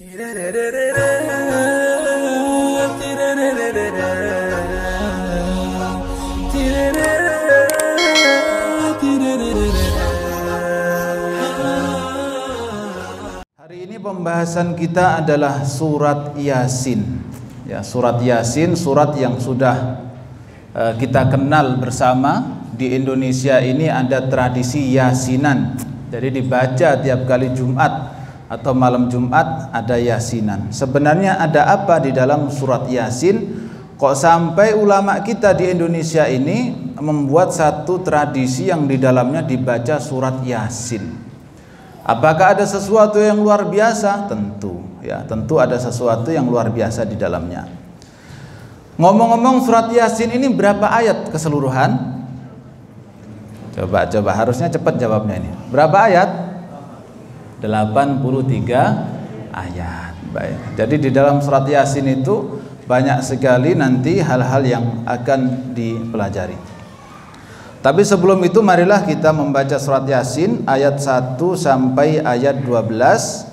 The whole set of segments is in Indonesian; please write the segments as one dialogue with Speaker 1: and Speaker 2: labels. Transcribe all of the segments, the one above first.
Speaker 1: Hari ini pembahasan kita adalah surat Yasin. Ya, surat Yasin, surat yang sudah kita kenal bersama. Di Indonesia ini ada tradisi Yasinan. Jadi dibaca tiap kali Jumat atau malam Jumat ada Yasinan. Sebenarnya ada apa di dalam surat Yasin? Kok sampai ulama kita di Indonesia ini membuat satu tradisi yang di dalamnya dibaca surat Yasin? Apakah ada sesuatu yang luar biasa? Tentu, ya, tentu ada sesuatu yang luar biasa di dalamnya. Ngomong-ngomong, surat Yasin ini berapa ayat keseluruhan? Coba harusnya cepat jawabnya ini. Berapa ayat? 83 ayat. Baik. Jadi di dalam surat Yasin itu banyak sekali nanti hal-hal yang akan dipelajari. Tapi sebelum itu marilah kita membaca surat Yasin ayat 1 sampai ayat 12.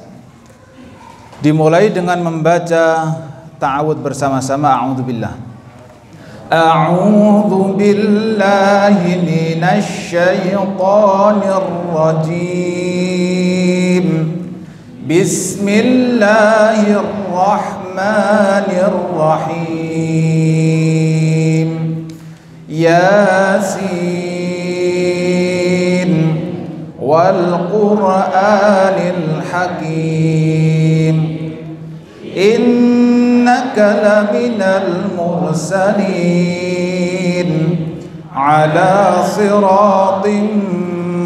Speaker 1: Dimulai dengan membaca ta'awudz bersama-sama. A'udzubillah. A'udzu billahi minasy syaithanir rajim. Bismillahirrahmanirrahim. Yasin wal Qur'anil Hakim. Innaka laminal mursalin ala siratin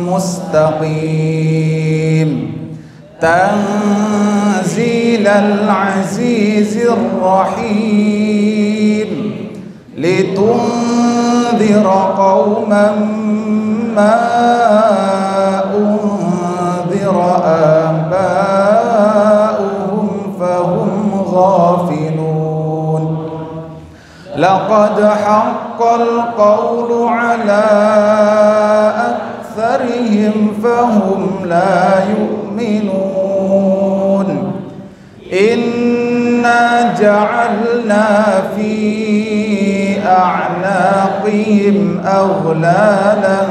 Speaker 1: mustaqim. Tanzilal azizir rahim. Litunzira qauman ma unzira aba'uhum fahum ghafilun. Laqad haqqal qawlu ala aktharihim fahum la yu'minun. Inna ja'alna fi a'naqihim aghlalan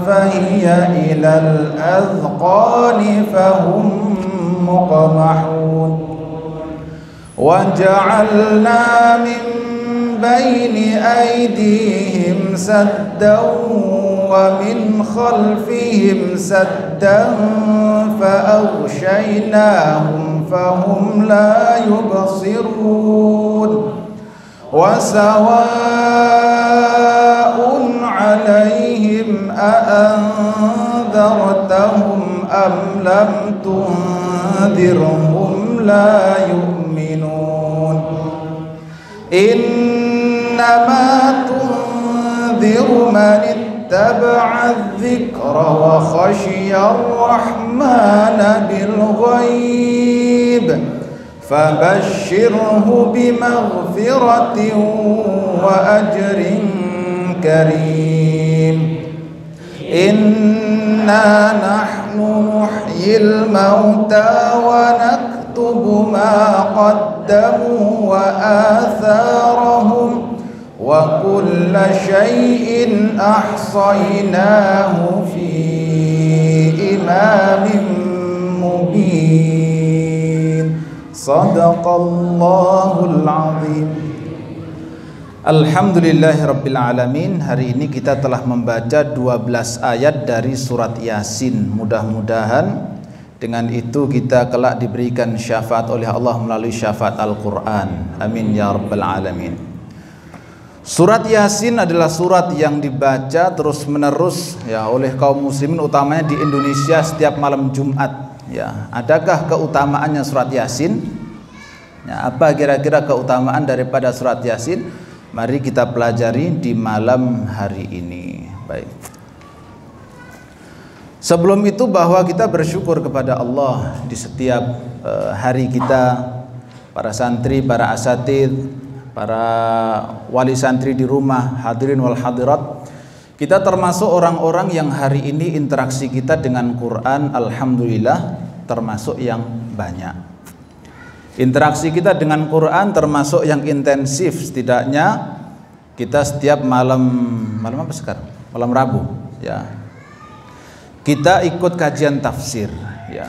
Speaker 1: fahiya ilal adhqani fahum muqmahun. Wa ja'alna min bayni aydihim saddan wa min khalfihim saddan fa'aghshaynahum fahum la yubsirun. Wa sawa'un 'alaihim a'anzartahum am lam tunzirhum la yu'minun. Innama tunziru man ittaba'a adh-dhikra wa khashiya ar-rahmana bil ghaib. Fabashshirhu bimaghfiratin wa ajrin karim. Inna nahnu nuhyil mauta wa naktubu ma qaddamu wa atharahum wa kulla shay'in ahsaynahu fi imamin mubin. Sadaqallahul azim. Alhamdulillahirabbil alamin. Hari ini kita telah membaca 12 ayat dari surat Yasin. Mudah-mudahan dengan itu kita kelak diberikan syafaat oleh Allah melalui syafaat Al-Qur'an. Amin ya rabbal alamin. Surat Yasin adalah surat yang dibaca terus-menerus ya oleh kaum muslimin, utamanya di Indonesia setiap malam Jumat. Ya, adakah keutamaannya surat Yasin? Ya, apa kira-kira keutamaan daripada surat Yasin? Mari kita pelajari di malam hari ini. Baik. Sebelum itu bahwa kita bersyukur kepada Allah di setiap hari kita, para santri, para asatidz, para wali santri di rumah, hadirin wal hadirat. Kita termasuk orang-orang yang hari ini interaksi kita dengan Quran alhamdulillah termasuk yang banyak. Interaksi kita dengan Quran termasuk yang intensif, setidaknya kita setiap malam apa sekarang? Malam Rabu, ya. Kita ikut kajian tafsir, ya.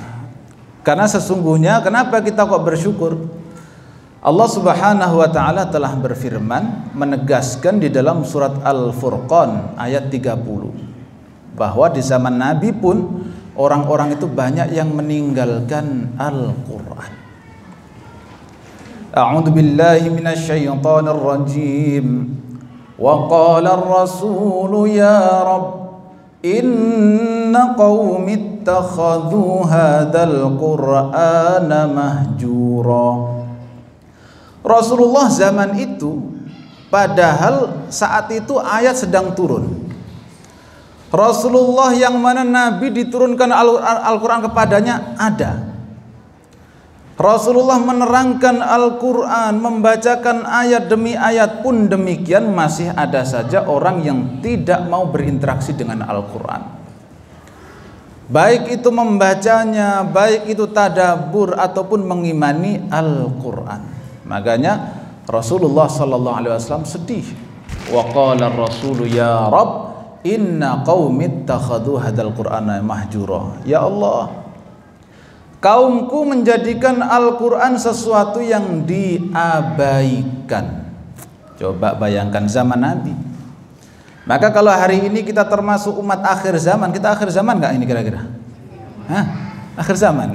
Speaker 1: Karena sesungguhnya kenapa kita kok bersyukur? Allah Subhanahu wa taala telah berfirman menegaskan di dalam surat Al-Furqan ayat 30 bahwa di zaman Nabi pun orang-orang itu banyak yang meninggalkan Al-Qur'an. A'udzu billahi minasyaitonir rajim. Wa qala ar-rasul ya rabb inna qaumi ittakhadhu hadzal qur'ana mahjura. Rasulullah zaman itu, padahal saat itu ayat sedang turun. Rasulullah yang mana Nabi diturunkan Al-Quran kepadanya ada. Rasulullah menerangkan Al-Quran, membacakan ayat demi ayat, pun demikian masih ada saja orang yang tidak mau berinteraksi dengan Al-Quran. Baik itu membacanya, baik itu tadabbur ataupun mengimani Al-Quran. Makanya Rasulullah sallallahu alaihi wasallam sedih. Wa qala ar-rasulu ya Rabb inna qaumi ittakhadhu hadzal qur'ana mahjura. Ya Allah, kaumku menjadikan Al-Quran sesuatu yang diabaikan. Coba bayangkan zaman Nabi. Maka kalau hari ini kita termasuk umat akhir zaman, kita akhir zaman nggak ini kira-kira? Hah? Akhir zaman?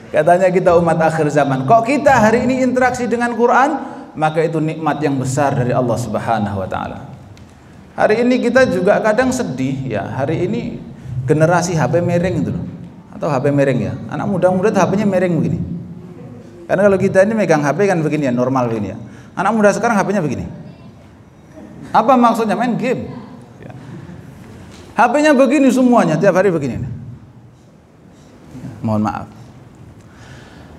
Speaker 1: Katanya kita umat akhir zaman. Kok kita hari ini interaksi dengan Quran? Maka itu nikmat yang besar dari Allah Subhanahu wa taala. Hari ini kita juga kadang sedih ya. Hari ini generasi HP miring itu loh. Atau HP miring ya. Anak muda-muda tuh HP-nya miring begini. Karena kalau kita ini megang HP kan begini ya, normal begini ya. Anak muda sekarang HP-nya begini. Apa maksudnya? Main game ya. HP-nya begini semuanya, tiap hari begini. Mohon maaf.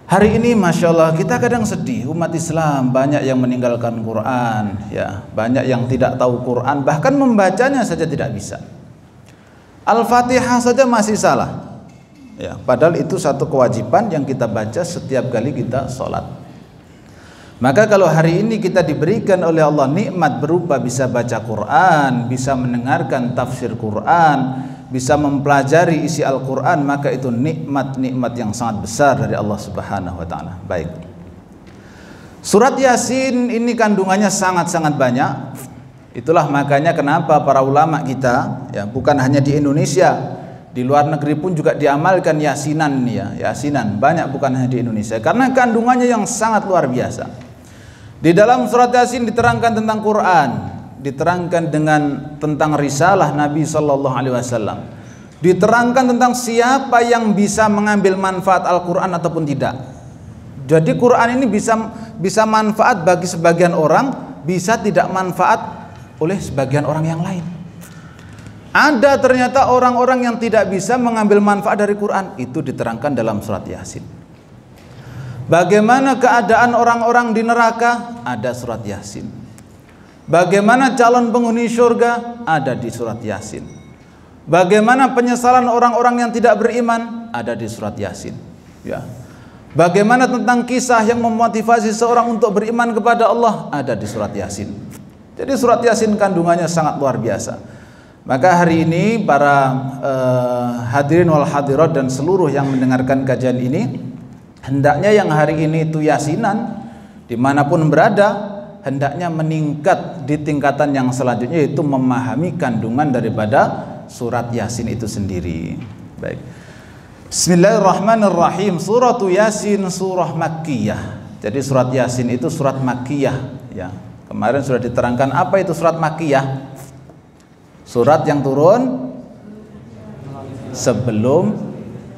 Speaker 1: Hari ini Masya Allah kita kadang sedih, umat Islam banyak yang meninggalkan Quran ya, banyak yang tidak tahu Quran, bahkan membacanya saja tidak bisa. Al-Fatihah saja masih salah ya, padahal itu satu kewajiban yang kita baca setiap kali kita sholat. Maka kalau hari ini kita diberikan oleh Allah nikmat berupa bisa baca Quran, bisa mendengarkan tafsir Quran, bisa mempelajari isi Al-Quran, maka itu nikmat-nikmat yang sangat besar dari Allah Subhanahu wa ta'ala. Baik, surat Yasin ini kandungannya sangat-sangat banyak. Itulah makanya kenapa para ulama kita ya, bukan hanya di Indonesia, di luar negeri pun juga diamalkan Yasinan ya, Yasinan banyak, bukan hanya di Indonesia, karena kandungannya yang sangat luar biasa. Di dalam surat Yasin diterangkan tentang Quran, diterangkan tentang risalah Nabi Sallallahu Alaihi Wasallam, diterangkan tentang siapa yang bisa mengambil manfaat Al-Quran ataupun tidak. Jadi Quran ini bisa manfaat bagi sebagian orang, bisa tidak manfaat oleh sebagian orang yang lain. Ada ternyata orang-orang yang tidak bisa mengambil manfaat dari Quran, itu diterangkan dalam surat Yasin. Bagaimana keadaan orang-orang di neraka, ada surat Yasin. Bagaimana calon penghuni surga, ada di surat Yasin. Bagaimana penyesalan orang-orang yang tidak beriman, ada di surat Yasin ya. Bagaimana tentang kisah yang memotivasi seorang untuk beriman kepada Allah, ada di surat Yasin. Jadi surat Yasin kandungannya sangat luar biasa. Maka hari ini para hadirin wal hadirat dan seluruh yang mendengarkan kajian ini, hendaknya yang hari ini itu Yasinan dimanapun berada, hendaknya meningkat di tingkatan yang selanjutnya, yaitu memahami kandungan daripada surat Yasin itu sendiri. Baik, Bismillahirrahmanirrahim. Surat Yasin surah Makkiyah. Jadi surat Yasin itu surat Makkiyah ya. Kemarin sudah diterangkan apa itu surat Makkiyah. Surat yang turun sebelum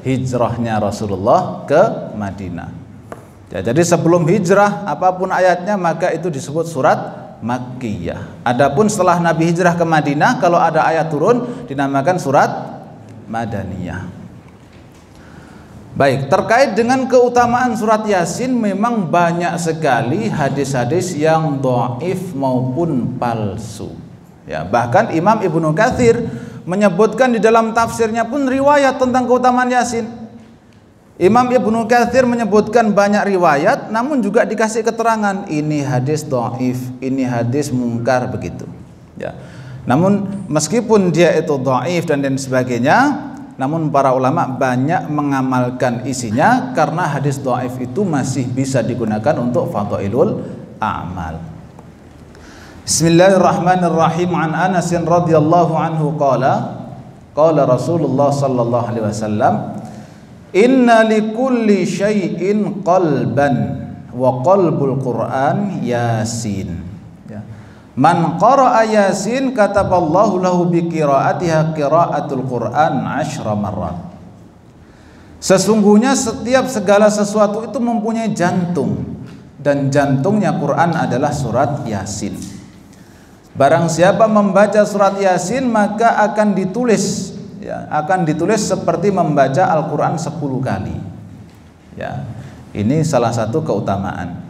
Speaker 1: hijrahnya Rasulullah ke Madinah ya. Jadi sebelum hijrah apapun ayatnya maka itu disebut surat Makkiyah. Adapun setelah Nabi hijrah ke Madinah, kalau ada ayat turun dinamakan surat Madaniyah. Baik, terkait dengan keutamaan surat Yasin, memang banyak sekali hadis-hadis yang dhaif maupun palsu ya. Bahkan Imam Ibnu Katsir menyebutkan di dalam tafsirnya pun riwayat tentang keutamaan Yasin. Imam Ibnu Katsir menyebutkan banyak riwayat, namun juga dikasih keterangan ini hadis dhaif, ini hadis mungkar begitu. Ya. Namun meskipun dia itu dhaif dan lain sebagainya, namun para ulama banyak mengamalkan isinya karena hadis dhaif itu masih bisa digunakan untuk fadhailul a'mal. Bismillahirrahmanirrahim. An Anas radhiyallahu anhu qala Rasulullah sallallahu alaihi wasallam, inna likulli syai'in qalban wa qalbul Qur'an Yasin. Ya. Man qara'a Yasin kataballahu lahu bi qiraatiha qiraatul Qur'an 10 marrat. Sesungguhnya setiap segala sesuatu itu mempunyai jantung, dan jantungnya Quran adalah surat Yasin. Barang siapa membaca surat Yasin maka akan ditulis, ya, akan ditulis seperti membaca Al-Quran 10 kali. Ya, ini salah satu keutamaan.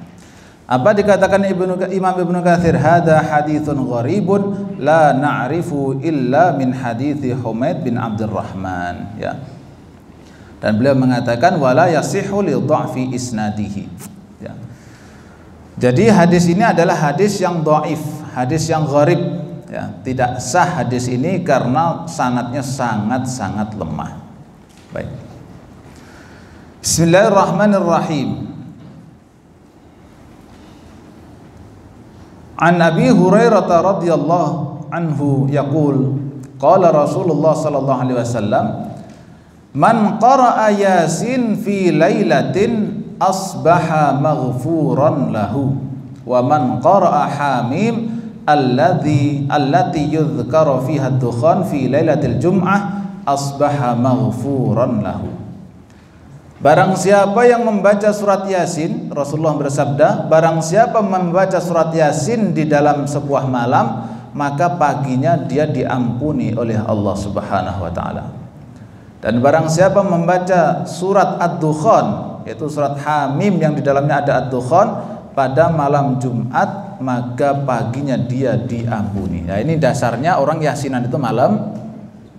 Speaker 1: Apa dikatakan Imam Ibnu Katsir? Hada haditsun gharibun la na'rifu illa min hadithi Humaid bin Abdurrahman. Ya. Dan beliau mengatakan wala yasihhu li dha'fi isnadihi. Ya. Jadi hadis ini adalah hadis yang dhaif, hadis yang gharib. Ya, tidak sah hadis ini karena sanadnya sangat-sangat lemah. Baik. Bismillahirrahmanirrahim. An Abi Hurairah radhiyallahu anhu yaqul qala Rasulullah sallallahu alaihi wasallam, man qara'a Yasin fi lailatin asbaha maghfuran lahu wa man qara'a Hamim allati yudhkaru fiha ad-dukhan fi lailatil jum'ah asbaha maghfuran lahu. Barang siapa yang membaca surat Yasin, Rasulullah bersabda, barang siapa membaca surat Yasin di dalam sebuah malam, maka paginya dia diampuni oleh Allah Subhanahu wa taala. Dan barang siapa membaca surat Ad-Dukhan, yaitu surat Hamim yang di dalamnya ada Ad-Dukhan, pada malam Jumat, maka paginya dia diampuni. Nah, ini dasarnya orang Yasinan itu malam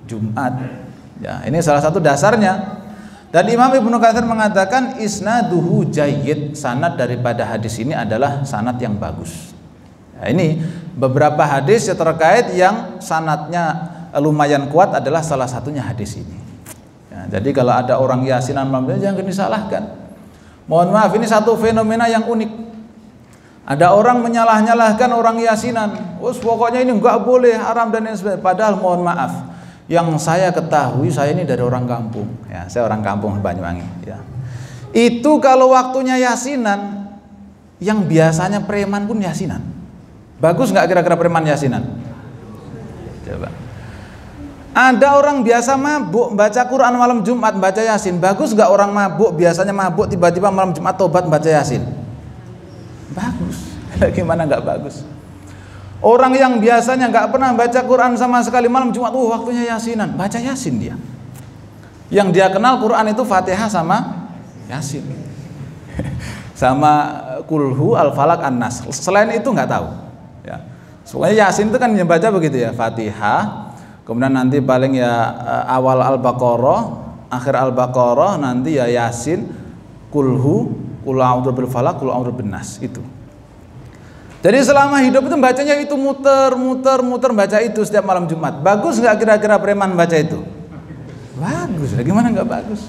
Speaker 1: Jumat. Ya, ini salah satu dasarnya. Dan Imam Ibnu Katsir mengatakan isnaduhu jayyid, sanad daripada hadis ini adalah sanad yang bagus. Nah, ini beberapa hadis yang terkait yang sanadnya lumayan kuat adalah salah satunya hadis ini. Ya, jadi kalau ada orang Yasinan malam jangan disalahkan. Mohon maaf, ini satu fenomena yang unik. Ada orang menyalah-nyalahkan orang Yasinan. Pokoknya ini enggak boleh, haram dan lain sebagainya. Padahal mohon maaf, yang saya ketahui, saya ini dari orang kampung, ya, saya orang kampung Banyuwangi, ya. Itu kalau waktunya Yasinan, yang biasanya preman pun Yasinan. Bagus nggak kira-kira preman Yasinan? Coba. Ada orang biasa mabuk baca Quran malam Jumat baca Yasin. Bagus nggak orang mabuk biasanya mabuk tiba-tiba malam Jumat tobat baca Yasin? Bagus. Gimana nggak bagus? Orang yang biasanya nggak pernah baca Quran sama sekali malam Jumat, waktunya Yasinan, baca Yasin dia. Yang dia kenal Quran itu Fatihah sama Yasin, sama Kulhu, Al-Falaq, An-Nas. Selain itu nggak tahu. Ya. Soalnya Yasin itu kan baca begitu ya, Fatihah, kemudian nanti paling ya awal Al-Baqarah, akhir Al-Baqarah, nanti ya Yasin, Kulhu, Qul a'udzu bil falaq, Qul a'udzu bin nas, itu. Jadi selama hidup itu bacanya itu muter baca itu setiap malam Jumat. Bagus nggak kira-kira preman baca itu? Bagus. Gimana nggak bagus?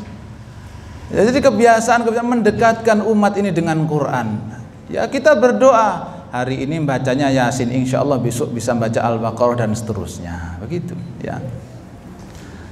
Speaker 1: Ya, jadi kebiasaan mendekatkan umat ini dengan Quran. Ya kita berdoa hari ini bacanya Yasin, insya Allah besok bisa baca Al-Baqarah dan seterusnya. Begitu. Ya.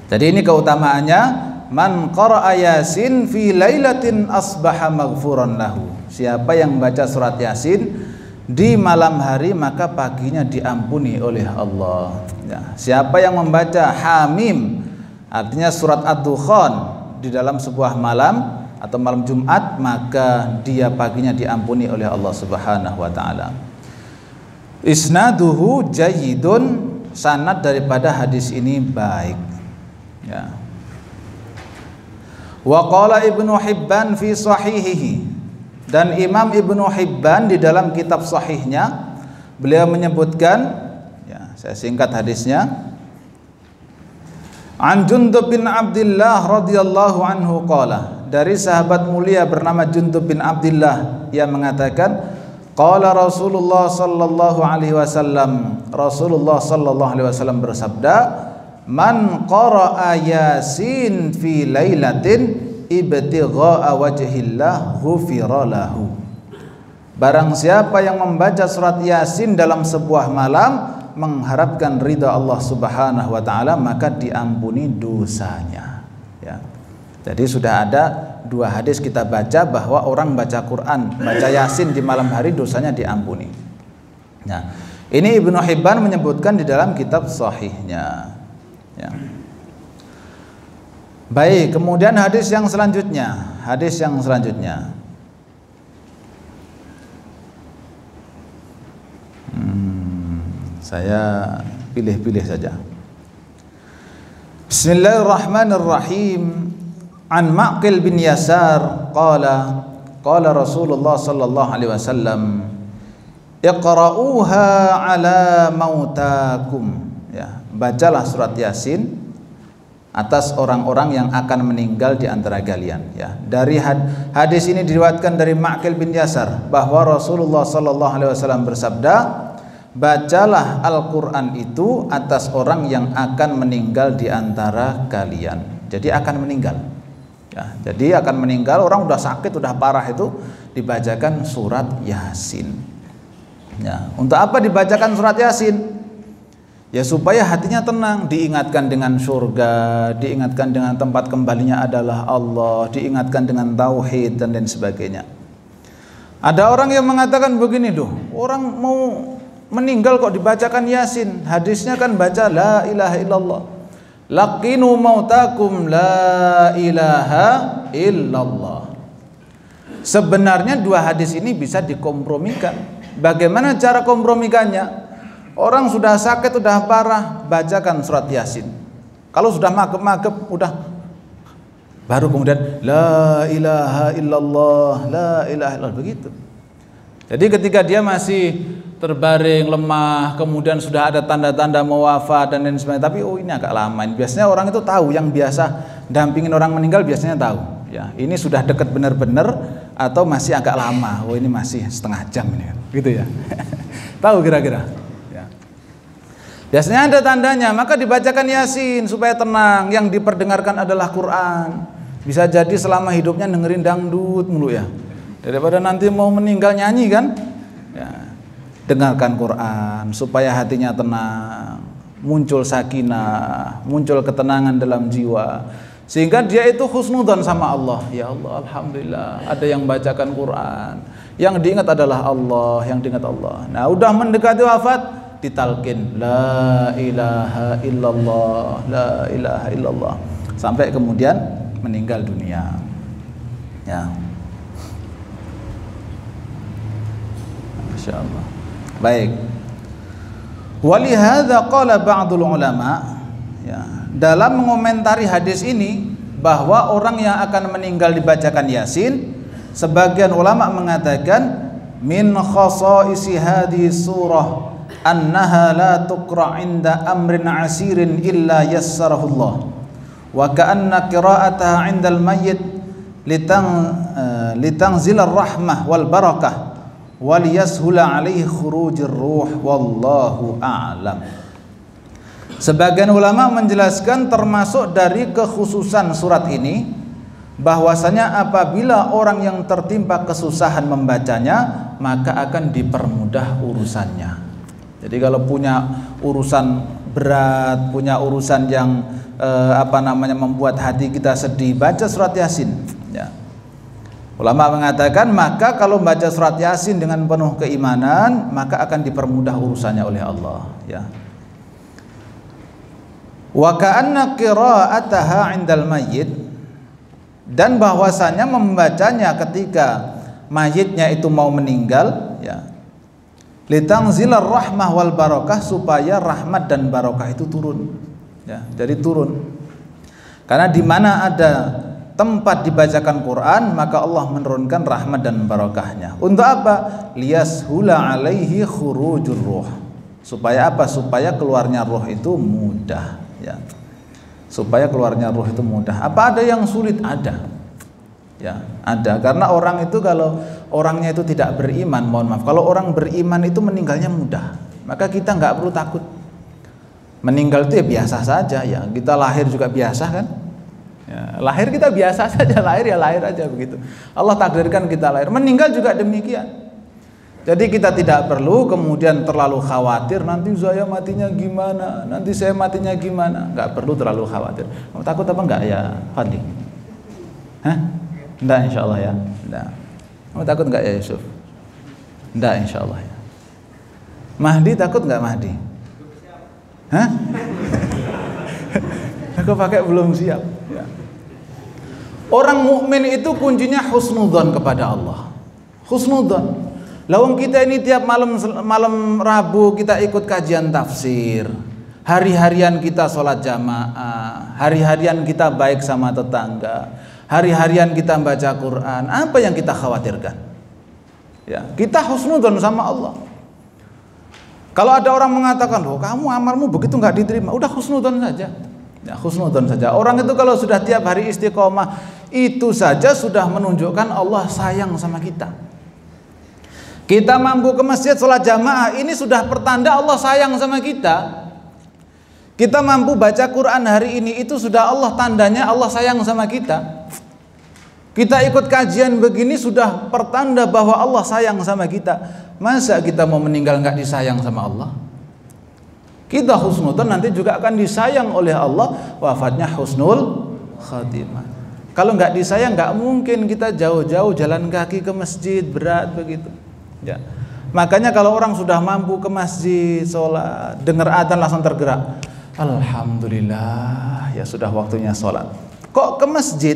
Speaker 1: Jadi ini keutamaannya. Man qara'a Yasin fi lailatin asbaha maghfuran lahu. Siapa yang baca surat Yasin di malam hari maka paginya diampuni oleh Allah. Ya. Siapa yang membaca Hamim, artinya surat Ad-Dukhan di dalam sebuah malam atau malam Jumat, maka dia paginya diampuni oleh Allah Subhanahu wa taala. Isnaduhu jayyidun, sanad daripada hadis ini baik. Ya. Wa qala Ibnu Hibban fi sahihihi, dan Imam Ibnu Hibban di dalam kitab sahihnya beliau menyebutkan, ya, saya singkat hadisnya. An Jundub bin Abdullah radhiyallahu anhu qala, dari sahabat mulia bernama Jundub bin Abdullah yang mengatakan, qala Rasulullah sallallahu alaihi wasallam, Rasulullah sallallahu alaihi wasallam bersabda, man qara'a Yasin fi lailatin ibtigha'a wajhillah ghufira lahu. Barang siapa yang membaca surat Yasin dalam sebuah malam mengharapkan ridha Allah Subhanahu wa taala, maka diampuni dosanya. Ya. Jadi sudah ada 2 hadis kita baca bahwa orang baca Quran, baca Yasin di malam hari dosanya diampuni. Nah, ini Ibnu Hibban menyebutkan di dalam kitab sahihnya. Ya. Baik, kemudian hadis yang selanjutnya. Saya pilih-pilih saja. Bismillahirrahmanirrahim. An Ma'qil bin Yasar qala Rasulullah sallallahu alaihi wasallam, iqra'uha ala mautakum. Ya, bacalah surat Yasin atas orang-orang yang akan meninggal di antara kalian. Ya, dari hadis ini diriwayatkan dari Ma'qil bin Yasar bahwa Rasulullah sallallahu alaihi wasallam bersabda, bacalah Al-Quran itu atas orang yang akan meninggal di antara kalian. Jadi akan meninggal. Ya, jadi akan meninggal, orang udah sakit, udah parah, itu dibacakan surat Yasin. Ya, untuk apa dibacakan surat Yasin? Ya supaya hatinya tenang, diingatkan dengan surga, diingatkan dengan tempat kembalinya adalah Allah, diingatkan dengan tauhid dan lain sebagainya. Ada orang yang mengatakan begini, orang mau meninggal kok dibacakan Yasin? Hadisnya kan baca la ilaha illallah, laqinu mautakum la ilaha illallah. Sebenarnya 2 hadis ini bisa dikompromikan. Bagaimana cara kompromikannya? Orang sudah sakit, sudah parah, bacakan surat Yasin. Kalau sudah magep-magep, udah baru kemudian la ilaha illallah, la ilaha illallah, begitu. Jadi ketika dia masih terbaring lemah, kemudian sudah ada tanda-tanda mau wafat dan lain sebagainya, tapi ini agak lama. Biasanya orang itu tahu, yang biasa dampingin orang meninggal biasanya tahu. Ya, ini sudah dekat benar-benar atau masih agak lama. Oh, ini masih setengah jam ini, gitu ya. Tahu kira-kira. Ya. Biasanya ada tandanya, maka dibacakan Yasin supaya tenang. Yang diperdengarkan adalah Quran. Bisa jadi selama hidupnya dengerin dangdut mulu ya. Daripada nanti mau meninggal nyanyi kan. Ya. Dengarkan Quran supaya hatinya tenang, muncul sakinah, muncul ketenangan dalam jiwa, sehingga dia itu husnudzon sama Allah. Ya Allah, alhamdulillah ada yang bacakan Quran, yang diingat adalah Allah, yang diingat Allah. Nah, udah mendekati wafat, ditalkin la ilaha illallah, la ilaha illallah, sampai kemudian meninggal dunia. Ya, Masya Allah. Baik. Walihada qala ba'dul ulama, ya, dalam mengomentari hadis ini bahwa orang yang akan meninggal dibacakan Yasin, sebagian ulama mengatakan min khasaisi hadhihi surah annaha la tuqra 'inda amrin 'asirin illa yassarahu Allah, wa ka'anna qira'ataha 'indal mayyit litanzilar rahmah wal barakah waliyashula alaihi khurujir ruh wallahu a'lam. Sebagian ulama menjelaskan termasuk dari kekhususan surat ini bahwasanya apabila orang yang tertimpa kesusahan membacanya maka akan dipermudah urusannya. Jadi kalau punya urusan berat, punya urusan yang membuat hati kita sedih, baca surat Yasin, ya. Ulama mengatakan maka kalau baca surat Yasin dengan penuh keimanan maka akan dipermudah urusannya oleh Allah, ya. Wa ka'anna qira'ataha 'indal mayyit, dan bahwasanya membacanya ketika mayitnya itu mau meninggal, ya, litanzilar rahmah wal barakah, supaya rahmat dan barakah itu turun, ya. Jadi turun, karena di mana ada tempat dibacakan Quran maka Allah menurunkan rahmat dan barakahnya. Untuk apa? Liyashula alaihi khurujur ruh. Supaya apa? Supaya keluarnya roh itu mudah, ya. Supaya keluarnya roh itu mudah. Apa ada yang sulit? Ada. Ya, ada. Karena orang itu kalau orangnya itu tidak beriman, mohon maaf, kalau orang beriman itu meninggalnya mudah, maka kita nggak perlu takut. Meninggal itu ya biasa saja ya. Kita lahir juga biasa kan? Ya, lahir kita biasa saja, lahir ya lahir aja begitu. Allah takdirkan kita lahir. Meninggal juga demikian. Jadi kita tidak perlu kemudian terlalu khawatir nanti saya matinya gimana, nanti saya matinya gimana. Nggak perlu terlalu khawatir. Kamu takut apa enggak ya, Fadli? Hah? Enggak, insya Allah ya. Enggak. Kamu takut enggak ya, Yusuf? Enggak, insya Allah ya. Mahdi takut enggak Mahdi? Hah? Aku pakai belum siap. Ya. Orang mukmin itu kuncinya husnudzon kepada Allah. Husnudzon. Lawang kita ini tiap malam Rabu kita ikut kajian tafsir. Hari-harian kita sholat jamaah. Hari-harian kita baik sama tetangga. Hari-harian kita baca Quran. Apa yang kita khawatirkan? Ya, kita husnudzon sama Allah. Kalau ada orang mengatakan, loh kamu amalmu begitu nggak diterima, udah husnudzon saja. Ya, husnudzon saja. Orang itu kalau sudah tiap hari istiqomah, itu saja sudah menunjukkan Allah sayang sama kita. Kita mampu ke masjid sholat jamaah, ini sudah pertanda Allah sayang sama kita. Kita mampu baca Quran hari ini, itu sudah Allah tandanya Allah sayang sama kita. Kita ikut kajian begini sudah pertanda bahwa Allah sayang sama kita. Masa kita mau meninggal nggak disayang sama Allah? Kita husnudzon nanti juga akan disayang oleh Allah, wafatnya husnul khatimah. Kalau nggak disayang nggak mungkin kita jauh-jauh jalan kaki ke masjid, berat begitu. Ya. Makanya kalau orang sudah mampu ke masjid, sholat, dengar adzan langsung tergerak. Alhamdulillah, ya sudah waktunya sholat. Kok ke masjid?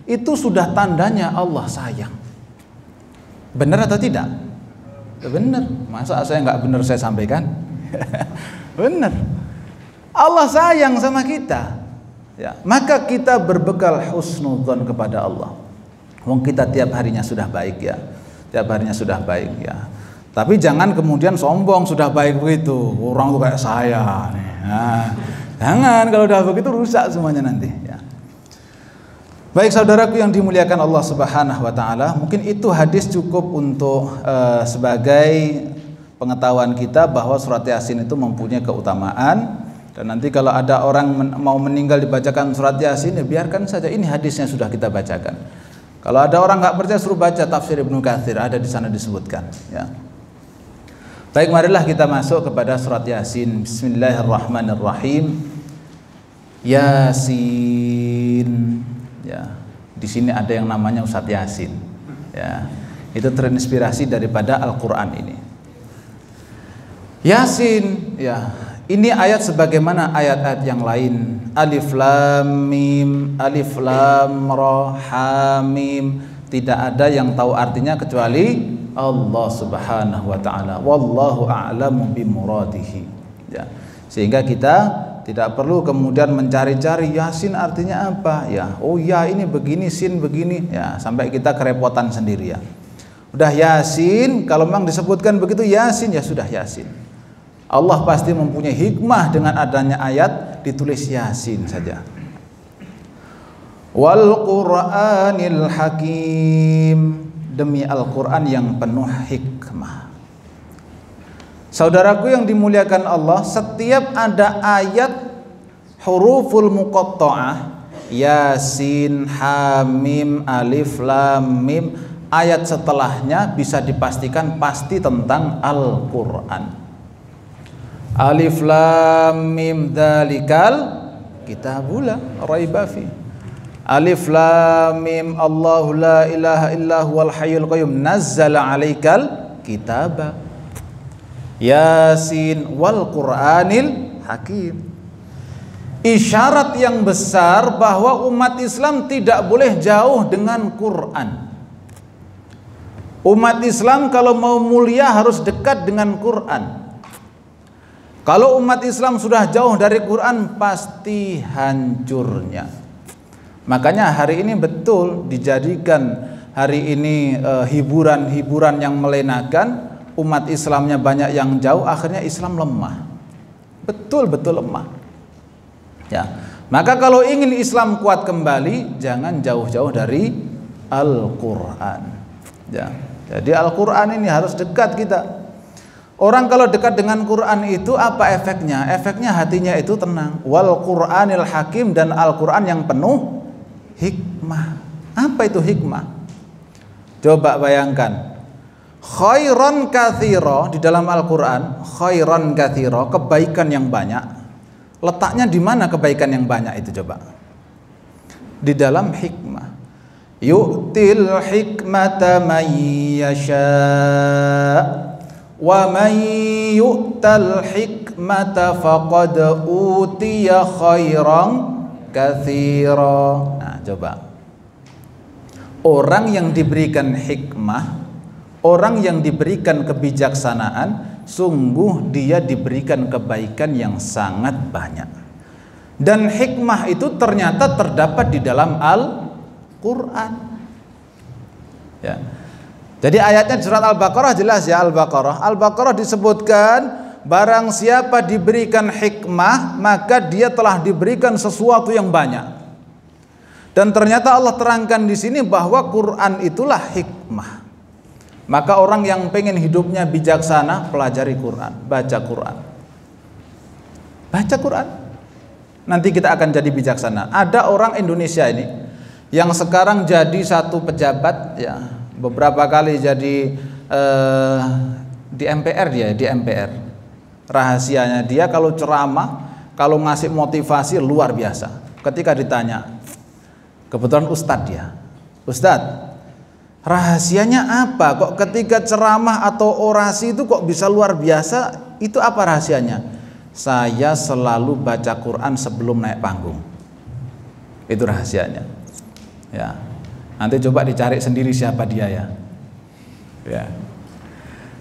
Speaker 1: Itu sudah tandanya Allah sayang. Benar atau tidak? Benar. Masa saya nggak benar saya sampaikan? Benar. Allah sayang sama kita. Ya, maka kita berbekal husnudzon kepada Allah. Wong kita tiap harinya sudah baik ya. Tiap harinya sudah baik ya. Tapi jangan kemudian sombong sudah baik begitu. Orang tuh kayak saya nih. Nah, jangan, kalau udah begitu rusak semuanya nanti ya. Baik saudaraku yang dimuliakan Allah Subhanahu wa taala, mungkin itu hadis cukup untuk sebagai pengetahuan kita bahwa surat Yasin itu mempunyai keutamaan. Dan nanti kalau ada orang mau meninggal dibacakan surat Yasin, ya biarkan saja, ini hadisnya sudah kita bacakan. Kalau ada orang nggak percaya suruh baca tafsir Ibnu Katsir, ada di sana disebutkan ya. Baik, marilah kita masuk kepada surat Yasin. Bismillahirrahmanirrahim. Yasin. Ya, di sini ada yang namanya Ustadz Yasin. Ya, itu terinspirasi daripada Al-Quran ini. Yasin, ya, ini ayat sebagaimana ayat-ayat yang lain. Alif lam mim, alif lam ra, ha mim. Tidak ada yang tahu artinya kecuali Allah Subhanahu wa taala. Wallahu a'lamu bimuradihi. Ya. Sehingga kita tidak perlu kemudian mencari-cari Yasin artinya apa ya. Oh ya ini begini, sin begini ya, sampai kita kerepotan sendiri ya. Udah Yasin, kalau memang disebutkan begitu Yasin ya sudah Yasin. Allah pasti mempunyai hikmah dengan adanya ayat ditulis Yasin saja. Wal Qur'anil Hakim, demi Al-Qur'an yang penuh hikmah. Saudaraku yang dimuliakan Allah, setiap ada ayat huruful muqatta'ah, Yasin, Hamim, Alif, Lam, Mim, ayat setelahnya bisa dipastikan pasti tentang Al-Qur'an. Alif lam mim dzalikal kitabul la raiba fi. Alif lam mim Allahu la ilaha illa huwal hayyul qayyum nazzala 'alaikal kitaba. Yasin wal Qur'anil Hakim. Isyarat yang besar bahwa umat Islam tidak boleh jauh dengan Quran. Umat Islam kalau mau mulia harus dekat dengan Quran. Kalau umat Islam sudah jauh dari Quran, pasti hancurnya. Makanya hari ini betul dijadikan hari ini hiburan-hiburan yang melenakan. Umat Islamnya banyak yang jauh, akhirnya Islam lemah. Betul-betul lemah. Ya. Maka kalau ingin Islam kuat kembali, jangan jauh-jauh dari Al-Quran. Ya. Jadi Al-Quran ini harus dekat kita. Orang kalau dekat dengan Quran itu apa efeknya? Efeknya hatinya itu tenang. Wal Qur'anil Hakim, dan Al-Quran yang penuh hikmah. Apa itu hikmah? Coba bayangkan. Khairan katsira, di dalam Al-Quran, khairan katsira, kebaikan yang banyak. Letaknya di mana kebaikan yang banyak itu coba? Di dalam hikmah. Yu'til hikmata man yasha' wa man yu'tal hikmata faqad utiya khairan katsira. Nah, coba. Orang yang diberikan hikmah, orang yang diberikan kebijaksanaan, sungguh dia diberikan kebaikan yang sangat banyak. Dan hikmah itu ternyata terdapat di dalam Al-Quran. Ya. Jadi ayatnya di surat Al-Baqarah jelas ya, Al-Baqarah disebutkan barang siapa diberikan hikmah maka dia telah diberikan sesuatu yang banyak. Dan ternyata Allah terangkan di sini bahwa Quran itulah hikmah. Maka orang yang pengen hidupnya bijaksana, pelajari Quran, baca Quran. Baca Quran. Nanti kita akan jadi bijaksana. Ada orang Indonesia ini yang sekarang jadi satu pejabat ya, beberapa kali jadi di MPR dia, di MPR. Rahasianya dia kalau ceramah, kalau ngasih motivasi luar biasa. Ketika ditanya, kebetulan ustadz dia, ustadz, rahasianya apa? Kok ketika ceramah atau orasi itu kok bisa luar biasa? Itu apa rahasianya? Saya selalu baca Quran sebelum naik panggung. Itu rahasianya. Ya. Nanti coba dicari sendiri siapa dia ya. Ya.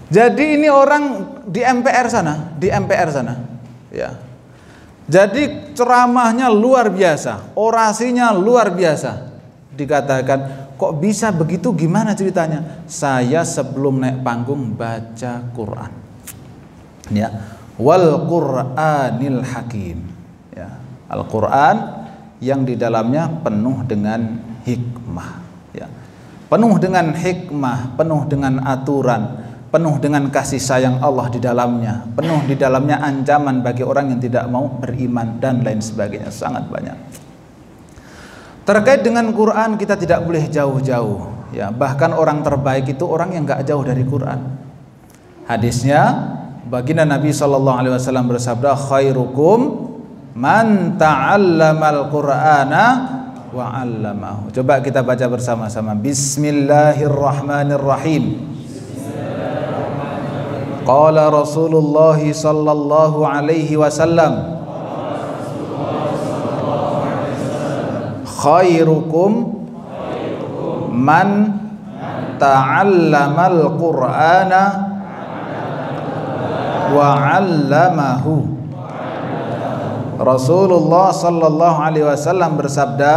Speaker 1: Jadi ini orang di MPR sana, di MPR sana. Ya. Jadi ceramahnya luar biasa, orasinya luar biasa. Dikatakan, kok bisa begitu, gimana ceritanya? Saya sebelum naik panggung baca Quran. Ya. Wal Qur'anil Hakim. Ya. Al-Quran yang di dalamnya penuh dengan hikmah. Ya. Penuh dengan hikmah, penuh dengan aturan, penuh dengan kasih sayang Allah di dalamnya, penuh di dalamnya ancaman bagi orang yang tidak mau beriman dan lain sebagainya, sangat banyak. Terkait dengan Quran kita tidak boleh jauh-jauh, ya. Bahkan orang terbaik itu orang yang nggak jauh dari Quran. Hadisnya baginda Nabi SAW bersabda, khairukum man ta'allamal Qur'ana wa 'allamahu. Coba kita baca bersama-sama. Bismillahirrahmanirrahim. Qala Rasulullah sallallahu alaihi wasallam, khairukum man ta'allamal Qur'ana wa 'allamahu. Rasulullah sallallahu alaihi wasallam bersabda,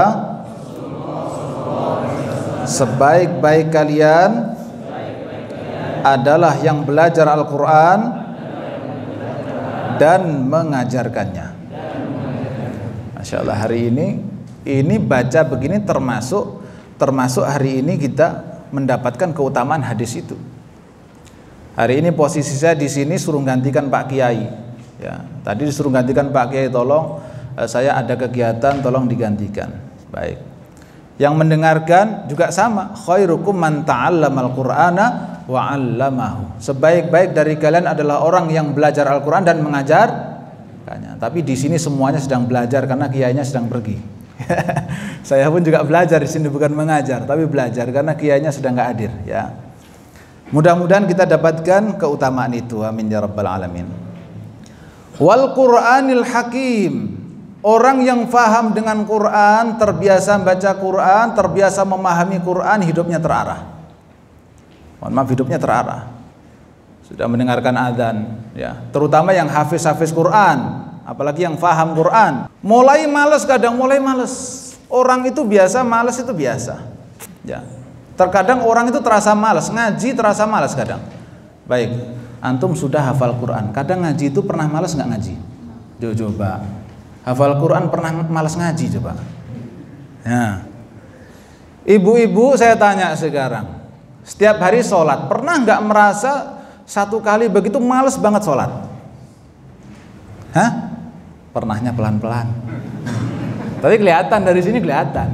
Speaker 1: sebaik-baik kalian adalah yang belajar Al-Quran dan mengajarkannya. Masya Allah, hari ini baca begini termasuk hari ini kita mendapatkan keutamaan hadis itu. Hari ini posisi saya di sini suruh gantikan Pak Kiai. Ya, tadi disuruh gantikan Pak Kiai, tolong saya ada kegiatan, tolong digantikan. Baik. Yang mendengarkan juga sama, khairukum man ta'allamal Qur'ana wa 'allamahu. Sebaik-baik dari kalian adalah orang yang belajar Al-Qur'an dan mengajarkannya. Tapi di sini semuanya sedang belajar karena kiainya sedang pergi. Saya pun juga belajar di sini, bukan mengajar, tapi belajar karena kiainya sedang nggak hadir, ya. Mudah-mudahan kita dapatkan keutamaan itu. Amin ya rabbal alamin. Wal Qur'anil Hakim. Orang yang faham dengan Quran, terbiasa baca Quran, terbiasa memahami Quran, hidupnya terarah. Mohon maaf, hidupnya terarah. Sudah mendengarkan azan, ya. Terutama yang hafiz Quran, apalagi yang faham Quran. Mulai males kadang, mulai males. Orang itu biasa, males itu biasa. Ya. Terkadang orang itu terasa malas, ngaji terasa malas kadang. Baik, antum sudah hafal Quran, kadang ngaji itu pernah malas nggak ngaji? Coba hafal Quran pernah malas ngaji coba. Nah, Ibu-ibu saya tanya sekarang, setiap hari sholat, pernah nggak merasa satu kali begitu males banget sholat? Hah? Pernahnya pelan-pelan. Tapi kelihatan dari sini kelihatan.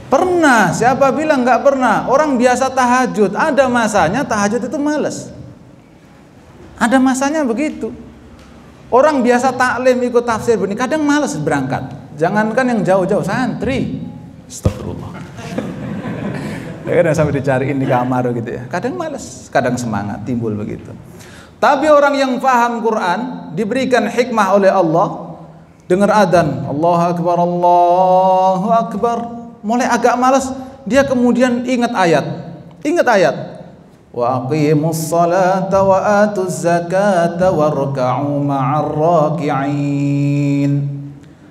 Speaker 1: Pernah, siapa bilang nggak pernah? Orang biasa tahajud, ada masanya tahajud itu males. Ada masanya begitu. Orang biasa taklim ikut tafsir begini, kadang males berangkat. Jangankan yang jauh-jauh, santri. Astagfirullah. Kadang sampai dicariin di kamar gitu ya. Kadang males, kadang semangat, timbul begitu. Tapi orang yang paham Quran, diberikan hikmah oleh Allah, dengar adzan, Allahu Akbar, Allahu Akbar, mulai agak malas, dia kemudian ingat ayat. Wa aqimus salata wa atuz zakata warka'u ma'ar raki'in.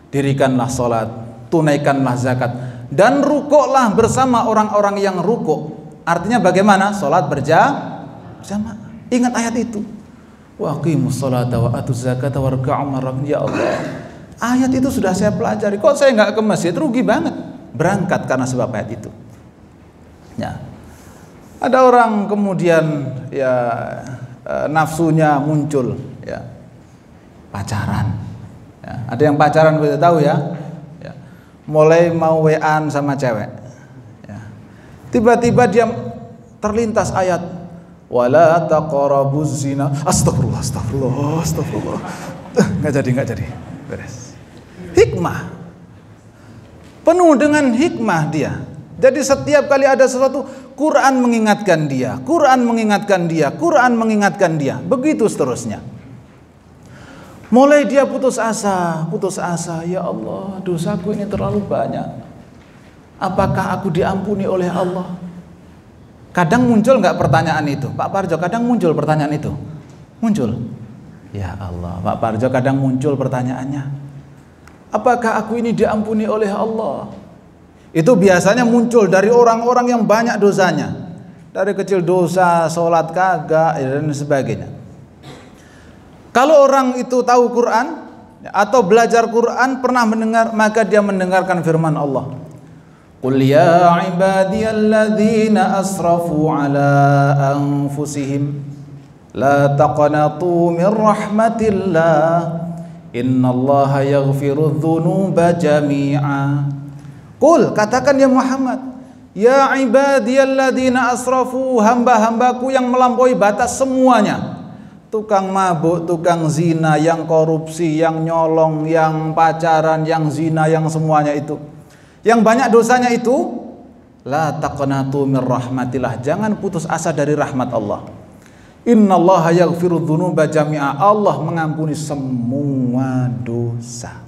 Speaker 1: Dirikanlah salat, tunaikanlah zakat, dan rukuklah bersama orang-orang yang rukuk. Artinya bagaimana? Salat berjamaah. Ingat ayat itu. Wa aqimus salata wa atuz zakata warka'u ma'ar raki'in. Ya Allah, ayat itu sudah saya pelajari, kok saya nggak ke masjid? Rugi banget berangkat karena sebab ayat itu. Ya. Ada orang kemudian ya nafsunya muncul, ya, pacaran. Ya. Ada yang pacaran kita tahu ya, ya. Mulai mau WA-an sama cewek. Ya. Tiba-tiba dia terlintas ayat wala taqrabuz zina. Astagfirullah. Nggak jadi. Beres. Hikmah. Penuh dengan hikmah dia. Jadi setiap kali ada sesuatu, Quran mengingatkan dia. Begitu seterusnya. Mulai dia putus asa. Ya Allah, dosaku ini terlalu banyak. Apakah aku diampuni oleh Allah? Kadang muncul nggak pertanyaan itu, Pak Parjo? Kadang muncul pertanyaan itu. Muncul. Ya Allah, Pak Parjo, kadang muncul pertanyaannya, apakah aku ini diampuni oleh Allah? Itu biasanya muncul dari orang-orang yang banyak dosanya. Dari kecil dosa, sholat kagak, dan sebagainya. Kalau orang itu tahu Quran atau belajar Quran, pernah mendengar, maka dia mendengarkan firman Allah. Qul ya ibadiyalladzina asrafu ala anfusihim la taqnatu min rahmatillah innallaha yaghfirudz dzunuba jami'a. Qul, katakan ya Muhammad, ya ibadiyalladzina asrafu, hamba-hambaku yang melampaui batas semuanya. Tukang mabuk, tukang zina, yang korupsi, yang nyolong, yang pacaran, yang zina, yang semuanya itu, yang banyak dosanya itu, la taqnatu min rahmatillah, jangan putus asa dari rahmat Allah. Innallaha yaghfirudz dzunuba jami'a, Allah mengampuni semua dosa.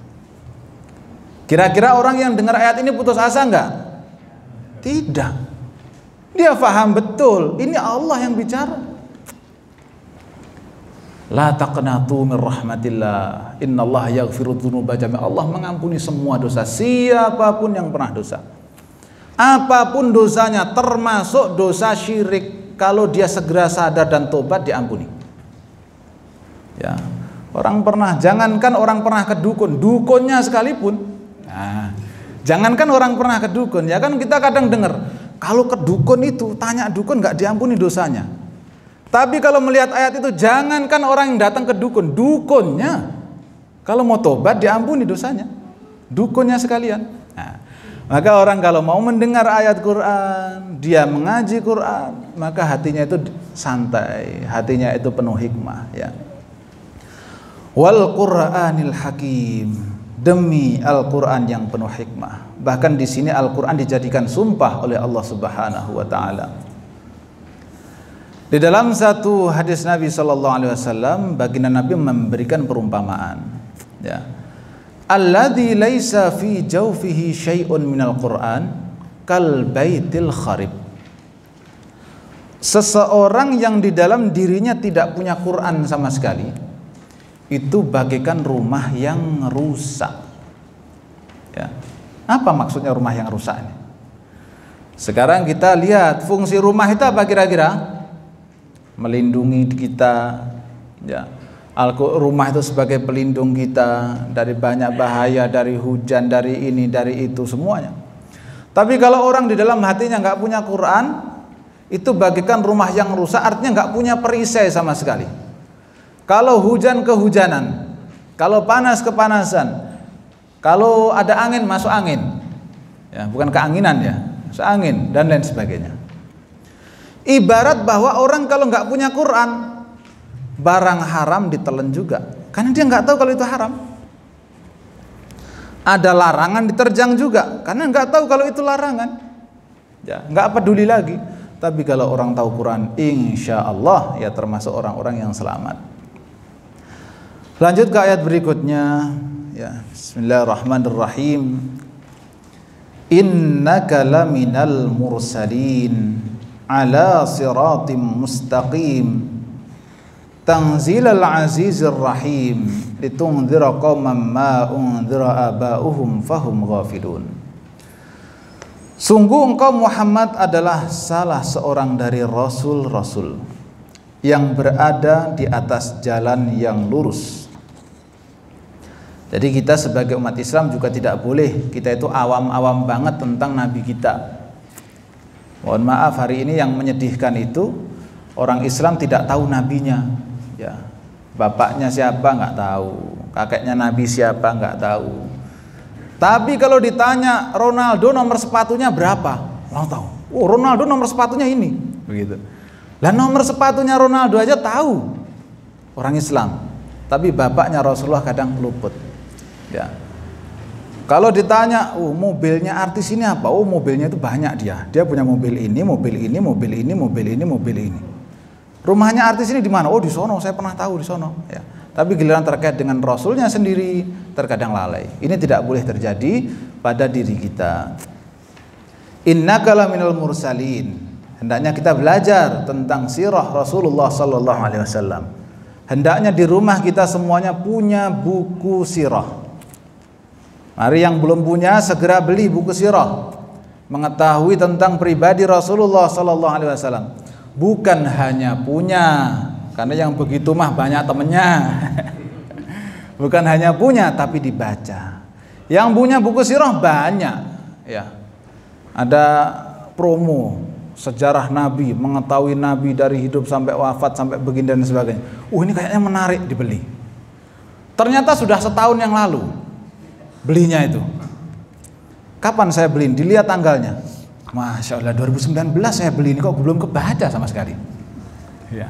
Speaker 1: Kira-kira orang yang dengar ayat ini putus asa enggak? Tidak. Dia faham betul, ini Allah yang bicara. La taqnatu min rahmatillah, innallaha yaghfirudz dzunuba jami'a, Allah mengampuni semua dosa, siapapun yang pernah dosa. Apapun dosanya, termasuk dosa syirik, kalau dia segera sadar dan tobat, diampuni. Ya. Orang pernah, jangankan orang pernah ke dukun, dukunnya sekalipun. Nah, jangankan orang pernah ke dukun, ya kan kita kadang dengar, kalau ke dukun itu, tanya dukun nggak diampuni dosanya. Tapi kalau melihat ayat itu, jangankan orang yang datang ke dukun, dukunnya kalau mau tobat diampuni dosanya, dukunnya sekalian. Nah, maka orang kalau mau mendengar ayat Quran, dia mengaji Quran, maka hatinya itu santai, hatinya itu penuh hikmah, ya. Wal Qur'anil Hakim, demi Al-Quran yang penuh hikmah. Bahkan di sini Al-Quran dijadikan sumpah oleh Allah Subhanahu wa taala. Di dalam satu hadis Nabi sallallahu alaihi wasallam, baginda Nabi memberikan perumpamaan, ya. Alladzi laisa fi jawfihi syai'un minal Qur'an kal baitil kharib. Seseorang yang di dalam dirinya tidak punya Quran sama sekali, itu bagaikan rumah yang rusak. Ya. Apa maksudnya rumah yang rusak ini? Sekarang kita lihat fungsi rumah itu apa kira-kira? Melindungi kita, ya. Rumah itu sebagai pelindung kita dari banyak bahaya, dari hujan, dari ini, dari itu, semuanya. Tapi kalau orang di dalam hatinya nggak punya Quran, itu bagikan rumah yang rusak, artinya nggak punya perisai sama sekali. Kalau hujan kehujanan, kalau panas kepanasan, kalau ada angin masuk angin, ya bukan keanginan ya, masuk angin dan lain sebagainya. Ibarat bahwa orang kalau nggak punya Quran, barang haram ditelan juga, karena dia nggak tahu kalau itu haram. Ada larangan diterjang juga, karena nggak tahu kalau itu larangan, ya nggak peduli lagi. Tapi kalau orang tahu Quran, insya Allah ya termasuk orang-orang yang selamat. Lanjut ke ayat berikutnya, ya Bismillahirrahmanirrahim. Innaka laminal mursalin ala siratim mustaqim tanzilal azizir rahim litunzira qauman ma unzira aba'uhum fahum ghafilun. Sungguh engkau Muhammad adalah salah seorang dari rasul-rasul yang berada di atas jalan yang lurus. Jadi kita sebagai umat Islam juga tidak boleh kita itu awam-awam banget tentang Nabi kita. Mohon maaf, hari ini yang menyedihkan itu orang Islam tidak tahu nabinya, ya. Bapaknya siapa nggak tahu, kakeknya Nabi siapa nggak tahu. Tapi kalau ditanya Ronaldo nomor sepatunya berapa, orang tahu. Oh, Ronaldo nomor sepatunya ini, begitu. Lah nomor sepatunya Ronaldo aja tahu orang Islam, tapi bapaknya Rasulullah kadang luput. Ya. Kalau ditanya, mobilnya artis ini apa? Oh, mobilnya itu banyak dia. Dia punya mobil ini, mobil ini, mobil ini, mobil ini, mobil ini. Rumahnya artis ini di mana? Oh, di sono. Saya pernah tahu di sono. Ya. Tapi giliran terkait dengan Rasulnya sendiri terkadang lalai. Ini tidak boleh terjadi pada diri kita. Innaka laminal mursalin. Hendaknya kita belajar tentang sirah Rasulullah sallallahu alaihi wasallam. Hendaknya di rumah kita semuanya punya buku sirah. Mari yang belum punya segera beli buku sirah. Mengetahui tentang pribadi Rasulullah sallallahu alaihi wasallam. Bukan hanya punya, karena yang begitu mah banyak temennya. Bukan hanya punya tapi dibaca. Yang punya buku sirah banyak, ya. Ada promo sejarah Nabi, mengetahui Nabi dari hidup sampai wafat sampai begini dan sebagainya. Ini kayaknya menarik dibeli. Ternyata sudah setahun yang lalu belinya itu. Kapan saya beli? Dilihat tanggalnya. Masya Allah, 2019 saya beli ini, kok belum kebaca sama sekali. Ya.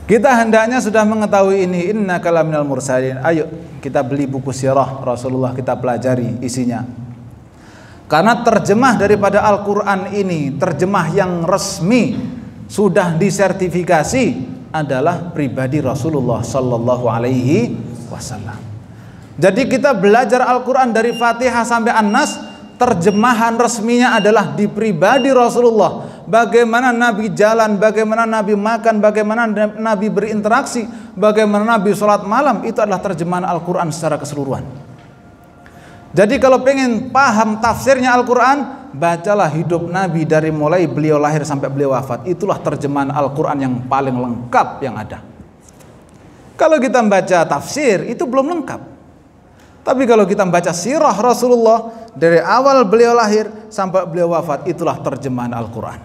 Speaker 1: Kita hendaknya sudah mengetahui ini. Innaka laminal mursalin. Ayo kita beli buku sirah Rasulullah, kita pelajari isinya. Karena terjemah daripada Al-Quran ini, terjemah yang resmi, sudah disertifikasi adalah pribadi Rasulullah Sallallahu Alaihi Wasallam. Jadi kita belajar Al-Quran dari Fatihah sampai An-Nas, terjemahan resminya adalah di pribadi Rasulullah. Bagaimana Nabi jalan, bagaimana Nabi makan, bagaimana Nabi berinteraksi, bagaimana Nabi sholat malam, itu adalah terjemahan Al-Quran secara keseluruhan. Jadi kalau pengen paham tafsirnya Al-Quran, bacalah hidup Nabi dari mulai beliau lahir sampai beliau wafat. Itulah terjemahan Al-Quran yang paling lengkap yang ada. Kalau kita membaca tafsir, itu belum lengkap. Tapi kalau kita membaca sirah Rasulullah dari awal beliau lahir sampai beliau wafat, itulah terjemahan Al-Quran.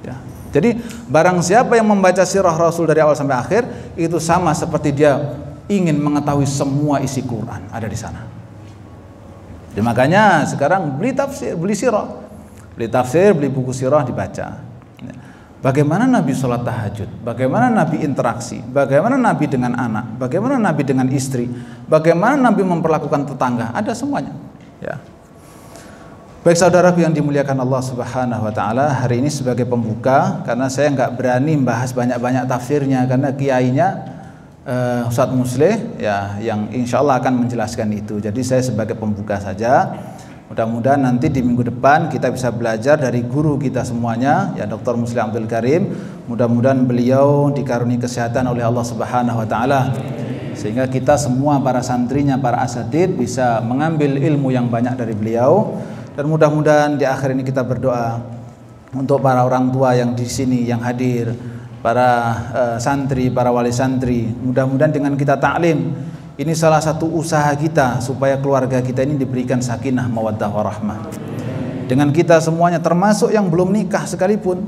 Speaker 1: Ya. Jadi barang siapa yang membaca sirah Rasul dari awal sampai akhir, itu sama seperti dia ingin mengetahui semua isi Quran ada di sana. Jadi makanya sekarang beli tafsir, beli sirah, beli tafsir, beli buku sirah dibaca. Bagaimana Nabi sholat tahajud, bagaimana Nabi interaksi, bagaimana Nabi dengan anak, bagaimana Nabi dengan istri, bagaimana Nabi memperlakukan tetangga, ada semuanya. Ya. Baik saudaraku yang dimuliakan Allah Subhanahu Wa Taala, hari ini sebagai pembuka, karena saya nggak berani membahas banyak-banyak tafsirnya, karena kiainya Ustadz Musleh, ya, yang insya Allah akan menjelaskan itu. Jadi saya sebagai pembuka saja. Mudah-mudahan nanti di minggu depan kita bisa belajar dari guru kita semuanya, ya Dr. Musleh Abdul Karim. Mudah-mudahan beliau dikaruniai kesehatan oleh Allah Subhanahu Wa Taala, sehingga kita semua para santrinya, para asatidz bisa mengambil ilmu yang banyak dari beliau. Dan mudah-mudahan di akhir ini kita berdoa untuk para orang tua yang di sini, yang hadir, para santri, para wali santri. Mudah-mudahan dengan kita taklim, ini salah satu usaha kita supaya keluarga kita ini diberikan sakinah, mawaddah, warahmah. dengan kita semuanya, termasuk yang belum nikah sekalipun,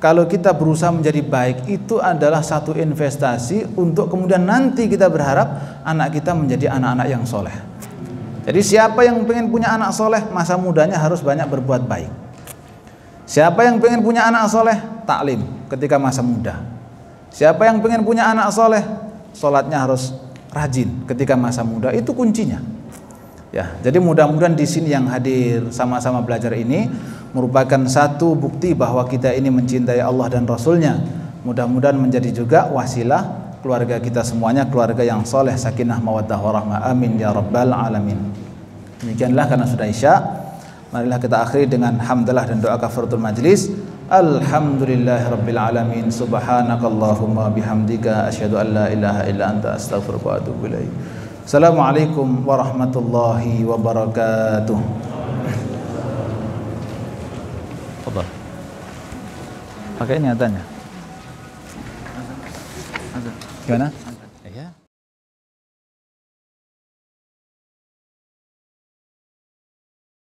Speaker 1: kalau kita berusaha menjadi baik, itu adalah satu investasi untuk kemudian nanti kita berharap anak kita menjadi anak-anak yang soleh. Jadi siapa yang pengen punya anak soleh, masa mudanya harus banyak berbuat baik. Siapa yang pengen punya anak soleh, taklim ketika masa muda. Siapa yang pengen punya anak soleh, sholatnya harus rajin ketika masa muda. Itu kuncinya. Ya, jadi mudah-mudahan di sini yang hadir sama-sama belajar ini merupakan satu bukti bahwa kita ini mencintai Allah dan Rasulnya. Mudah-mudahan menjadi juga wasilah keluarga kita semuanya keluarga yang soleh, sakinah, mawaddah, warahmah. Amin ya rabbal alamin. Demikianlah karena sudah isya, marilah kita akhiri dengan hamdalah dan doa kafaratul majlis. Alhamdulillahirabbil alamin. Subhanakallahumma bihamdika asyhadu an la ilaha illa anta astaghfiruka wa atubu ilaik. Assalamualaikum warahmatullahi wabarakatuh. Fadhal. Pakai ini adanya. Gimana? Ya.